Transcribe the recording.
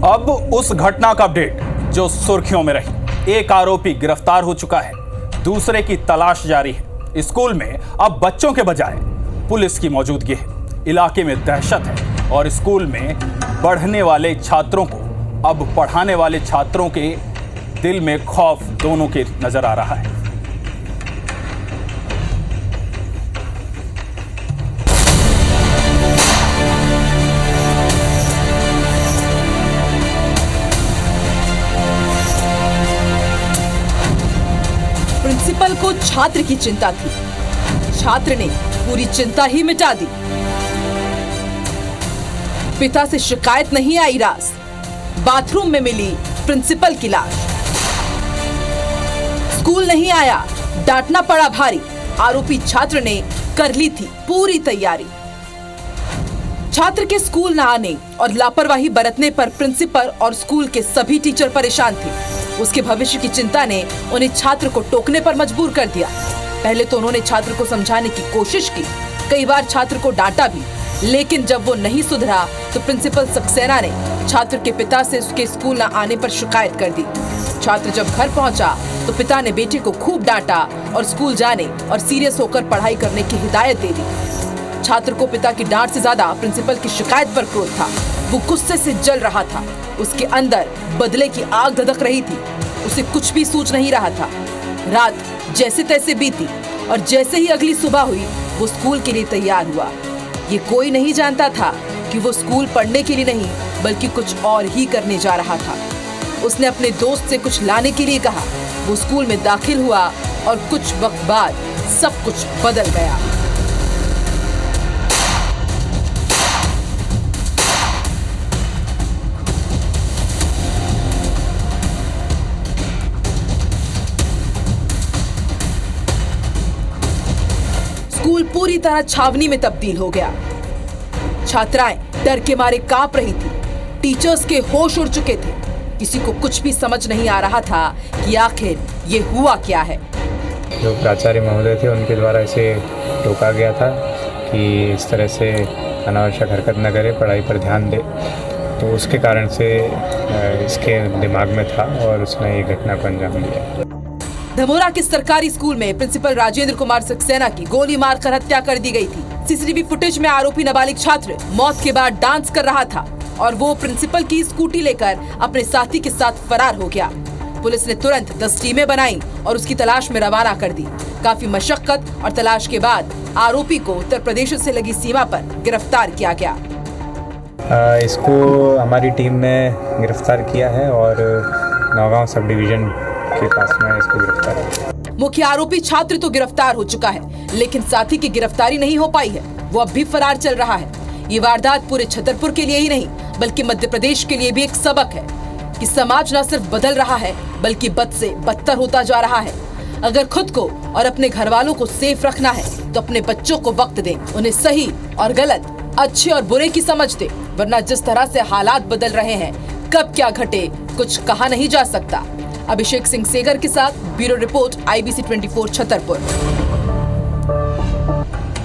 अब उस घटना का अपडेट जो सुर्खियों में रही। एक आरोपी गिरफ्तार हो चुका है, दूसरे की तलाश जारी है। स्कूल में अब बच्चों के बजाय पुलिस की मौजूदगी है। इलाके में दहशत है और स्कूल में पढ़ने वाले छात्रों को अब पढ़ाने वाले छात्रों के दिल में खौफ दोनों के नजर आ रहा है। प्रिंसिपल को छात्र की चिंता थी, छात्र ने पूरी चिंता ही मिटा दी। पिता से शिकायत नहीं आई रास, बाथरूम में मिली प्रिंसिपल की लाश। स्कूल नहीं आया, डांटना पड़ा भारी। आरोपी छात्र ने कर ली थी पूरी तैयारी। छात्र के स्कूल न आने और लापरवाही बरतने पर प्रिंसिपल और स्कूल के सभी टीचर परेशान थे। उसके भविष्य की चिंता ने उन्हें छात्र को टोकने पर मजबूर कर दिया। पहले तो उन्होंने छात्र को समझाने की कोशिश की, कई बार छात्र को डांटा भी, लेकिन जब वो नहीं सुधरा तो प्रिंसिपल सक्सेना ने छात्र के पिता से उसके स्कूल न आने पर शिकायत कर दी। छात्र जब घर पहुंचा तो पिता ने बेटे को खूब डांटा और स्कूल जाने और सीरियस होकर पढ़ाई करने की हिदायत दे दी। छात्र को पिता की डांट से ज्यादा प्रिंसिपल की शिकायत पर क्रोध था। वो गुस्से से जल रहा था, उसके अंदर बदले की आग धधक रही थी। उसे कुछ भी सूझ नहीं रहा था। रात जैसे तैसे बीती और जैसे ही अगली सुबह हुई वो स्कूल के लिए तैयार हुआ। ये कोई नहीं जानता था कि वो स्कूल पढ़ने के लिए नहीं बल्कि कुछ और ही करने जा रहा था। उसने अपने दोस्त से कुछ लाने के लिए कहा। वो स्कूल में दाखिल हुआ और कुछ वक्त बाद सब कुछ बदल गया। स्कूल पूरी तरह छावनी में तब्दील हो गया। छात्राएं डर के मारे कांप रही थी। टीचर्स के होश उड़ चुके थे। किसी को कुछ भी समझ नहीं आ रहा था कि आखिर ये हुआ क्या है। जो प्राचार्य महोदय थे उनके द्वारा इसे टोका गया था कि इस तरह से अनावश्यक हरकत न करे, पढ़ाई पर ध्यान दे। तो उसके कारण से इसके दिमाग में था और उसने ये घटना को अंजाम दिया। धमोरा के सरकारी स्कूल में प्रिंसिपल राजेंद्र कुमार सक्सेना की गोली मारकर हत्या कर दी गई थी। सीसीटीवी फुटेज में आरोपी नाबालिग छात्र मौत के बाद डांस कर रहा था और वो प्रिंसिपल की स्कूटी लेकर अपने साथी के साथ फरार हो गया। पुलिस ने तुरंत 10 टीमें बनाई और उसकी तलाश में रवाना कर दी। काफी मशक्कत और तलाश के बाद आरोपी को उत्तर प्रदेश से लगी सीमा पर गिरफ्तार किया गया। इसको हमारी टीम ने गिरफ्तार किया है और नौगांव सब डिवीजन के पास में इसको गिरफ्तार किया। मुख्य आरोपी छात्र तो गिरफ्तार हो चुका है, लेकिन साथी की गिरफ्तारी नहीं हो पाई है। वो अब भी फरार चल रहा है। ये वारदात पूरे छतरपुर के लिए ही नहीं बल्कि मध्य प्रदेश के लिए भी एक सबक है कि समाज न सिर्फ बदल रहा है बल्कि बद से बदतर होता जा रहा है। अगर खुद को और अपने घर वालों को सेफ रखना है तो अपने बच्चों को वक्त दें, उन्हें सही और गलत, अच्छे और बुरे की समझ दें, वरना जिस तरह से हालात बदल रहे हैं कब क्या घटे कुछ कहा नहीं जा सकता। अभिषेक सिंह सेगर के साथ ब्यूरो रिपोर्ट IBC 24 छतरपुर।